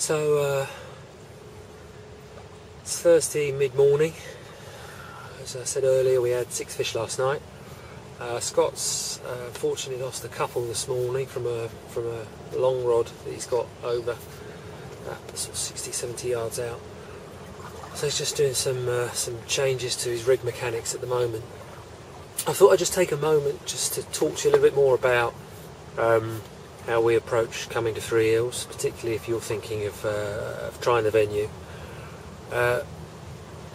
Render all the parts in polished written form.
So it's Thursday mid-morning. As I said earlier, we had 6 fish last night. Scott's fortunately lost a couple this morning from a long rod that he's got over sort of 60-70 yards out. So he's just doing some changes to his rig mechanics at the moment. I thought I'd just take a moment just to talk to you a little bit more about how we approach coming to Three Hills, particularly if you're thinking of trying the venue.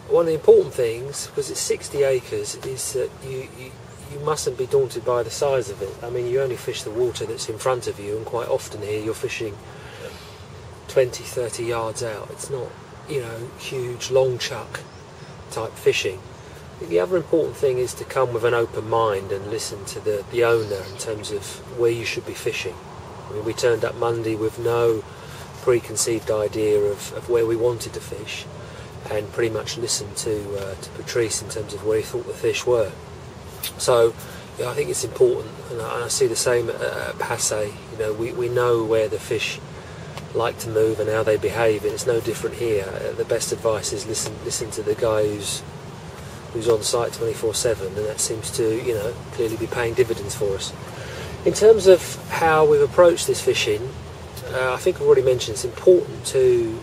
One of the important things, because it's 60 acres, is that you mustn't be daunted by the size of it. I mean, you only fish the water that's in front of you, and quite often here you're fishing 20-30 yards out. It's not, huge long chuck type fishing. The other important thing is to come with an open mind and listen to the owner in terms of where you should be fishing. I mean, we turned up Monday with no preconceived idea of where we wanted to fish, and pretty much listened to Patrice in terms of where he thought the fish were. So I think it's important, and I see the same at Passé. We know where the fish like to move and how they behave, and it's no different here. The best advice is listen to the guy who's on site 24/7, and that seems to clearly be paying dividends for us. In terms of how we've approached this fishing, I think I've already mentioned it's important to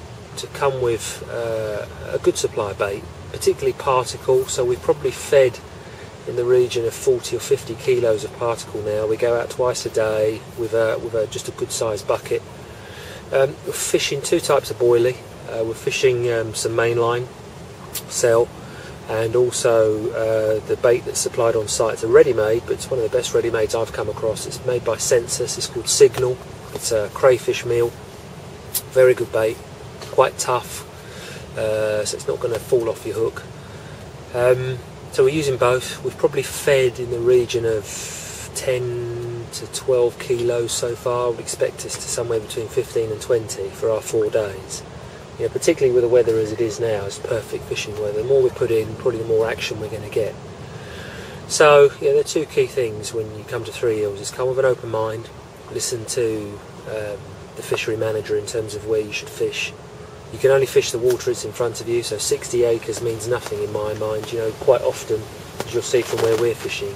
come with a good supply of bait, particularly particle. So we've probably fed in the region of 40 or 50 kilos of particle now. We go out twice a day with just a good sized bucket. We're fishing 2 types of boilie. We're fishing some mainline, cell, and also the bait that's supplied on site. It's a ready-made, but it's one of the best ready-mades I've come across. It's made by Sensus. It's called Signal. It's a crayfish meal. Very good bait, quite tough, so it's not going to fall off your hook. So we're using both. We've probably fed in the region of 10 to 12 kilos so far. We'd expect us to somewhere between 15 and 20 for our 4 days. Particularly with the weather as it is now, it's perfect fishing weather. The more we put in, probably the more action we're going to get. So there are 2 key things when you come to Three Hills: is come with an open mind, listen to the fishery manager in terms of where you should fish. You can only fish the water that's in front of you, so 60 acres means nothing in my mind. Quite often, as you'll see from where we're fishing,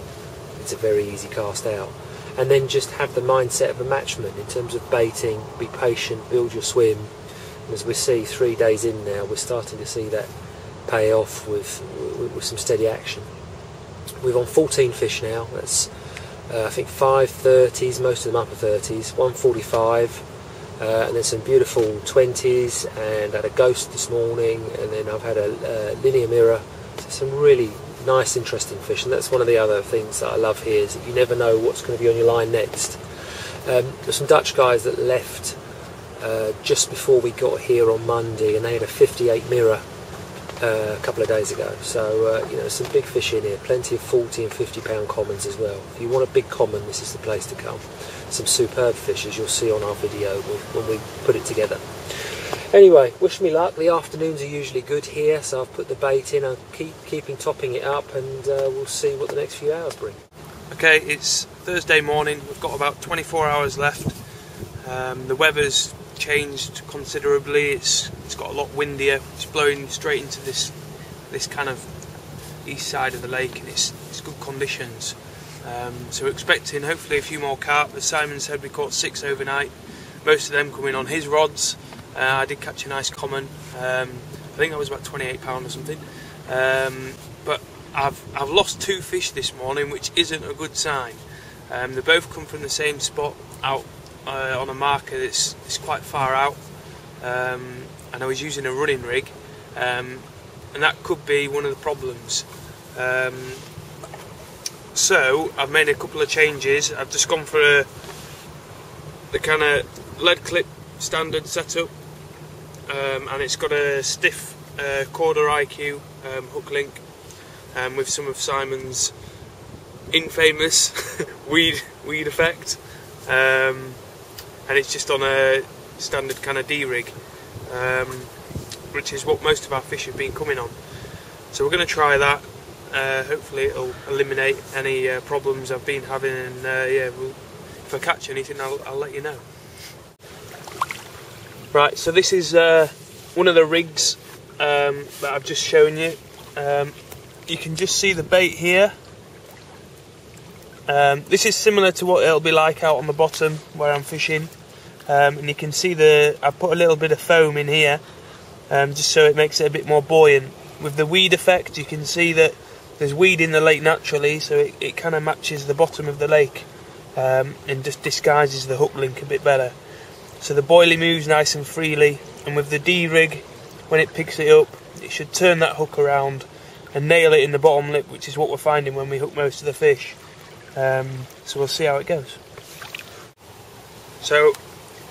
it's a very easy cast out. And then just have the mindset of a matchman in terms of baiting, be patient, build your swim. And as we see 3 days in now, we're starting to see that pay off with some steady action. We've on 14 fish now. That's I think 5 30s, most of them upper 30s, 145, and then some beautiful 20s, and had a ghost this morning, and then I've had a linear mirror. So some really nice, interesting fish, and that's one of the other things that I love here, is that you never know what's going to be on your line next. There's some Dutch guys that left just before we got here on Monday, and they had a 58 mirror a couple of days ago. So some big fish in here, plenty of 40 and 50 pound commons as well. If you want a big common, this is the place to come. Some superb fish, as you'll see on our video when we put it together. Anyway, wish me luck. The afternoons are usually good here, so I've put the bait in. I'll keeping topping it up, and we'll see what the next few hours bring. Okay, it's Thursday morning. We've got about 24 hours left. The weather's changed considerably. It's got a lot windier. It's blowing straight into this kind of east side of the lake, and it's good conditions. So we're expecting hopefully a few more carp. As Simon said, we caught 6 overnight. Most of them coming on his rods. I did catch a nice common. I think that was about 28 pound or something. But I've lost 2 fish this morning, which isn't a good sign. They both come from the same spot out on a marker that's quite far out, and I was using a running rig, and that could be one of the problems. So I've made a couple of changes. I've just gone for the kind of lead clip standard setup, and it's got a stiff Corda IQ hook link, with some of Simon's infamous weed effect, and it's just on a standard kind of D-rig, which is what most of our fish have been coming on. So we're going to try that. Hopefully it'll eliminate any problems I've been having, and if I catch anything I'll let you know. Right, so this is one of the rigs that I've just shown you. You can just see the bait here. This is similar to what it'll be like out on the bottom where I'm fishing. And you can see I've put a little bit of foam in here, just so it makes it a bit more buoyant. With the weed effect, you can see that there's weed in the lake naturally, so it kind of matches the bottom of the lake, and just disguises the hook link a bit better. So the boilie moves nice and freely, and with the D-rig, when it picks it up, it should turn that hook around and nail it in the bottom lip, which is what we're finding when we hook most of the fish. So we'll see how it goes. So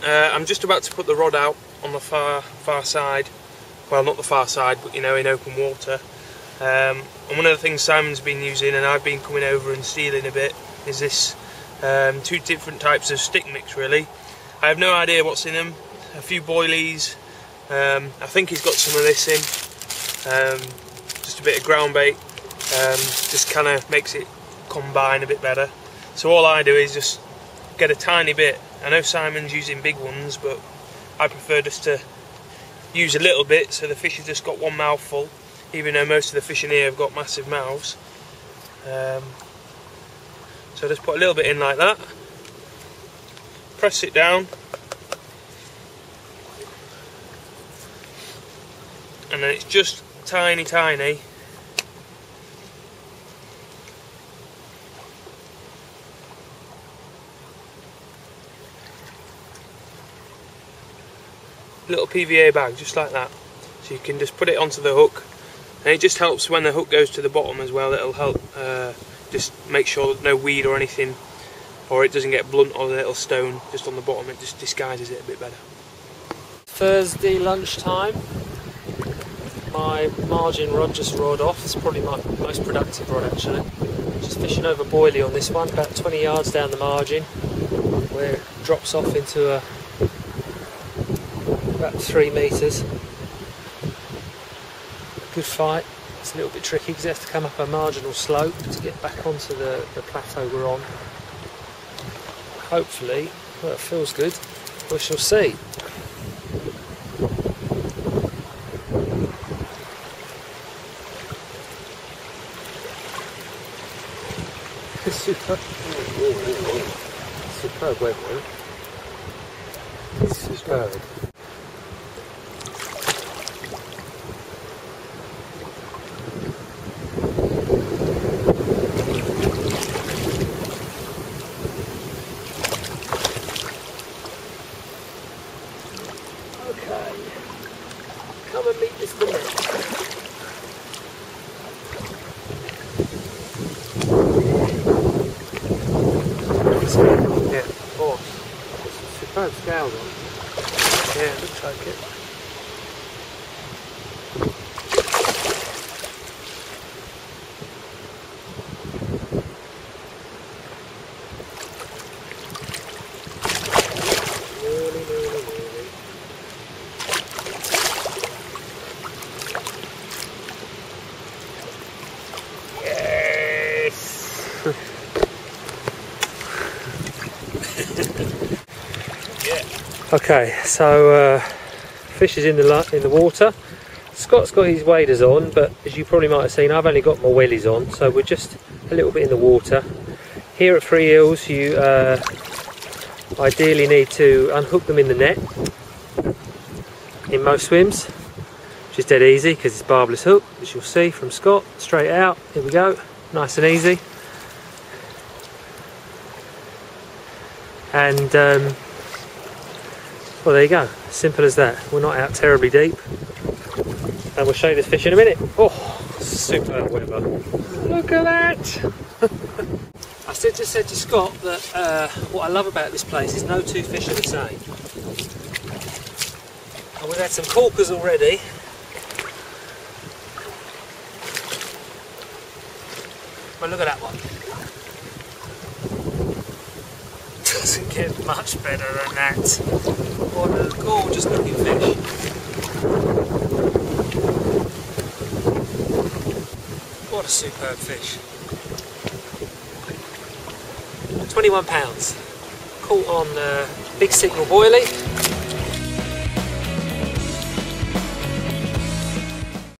I'm just about to put the rod out on the far side. Well, not the far side, but in open water. And one of the things Simon's been using, and I've been coming over and stealing a bit, is this two different types of stick mix, really. I have no idea what's in them. A few boilies. I think he's got some of this in. Just a bit of ground bait. Just kind of makes it combine a bit better. So all I do is just get a tiny bit. I know Simon's using big ones, but I prefer just to use a little bit so the fish has just got one mouthful, even though most of the fish in here have got massive mouths. So just put a little bit in like that, press it down, and then it's just tiny. Little PVA bag, just like that. So you can just put it onto the hook, and it just helps when the hook goes to the bottom as well. It'll help just make sure that no weed or anything, or it doesn't get blunt or a little stone just on the bottom. It just disguises it a bit better. Thursday lunchtime. My margin rod just roared off. It's probably my most productive rod actually. Just fishing over boilie on this one, about 20 yards down the margin, where it drops off into about 3 metres. Good fight. It's a little bit tricky because it has to come up a marginal slope to get back onto the plateau we're on. Hopefully, well, it feels good. We shall see. Superb weather. Superb. Okay, come and meet Mr. Nick. Yeah, of course. Superb scales on. Yeah, looks like it. Really. Yes! Yeah. Okay, so fish is in the water. Scott's got his waders on, but as you probably might have seen, I've only got my wellies on, so we're just a little bit in the water. Here at Free Hills, you ideally need to unhook them in the net in most swims, which is dead easy because it's barbless hook, as you'll see from Scott. Straight out, here we go, nice and easy. And well, there you go, simple as that. We're not out terribly deep, and we'll show you this fish in a minute. Oh, superb weather. Look at that. I just said to Scott that what I love about this place is no two fish are the same. And we've had some corkers already. Well, look at that one. Doesn't get much better than that. What a gorgeous looking fish. What a superb fish. 21 pounds. Caught on Big Signal boilie.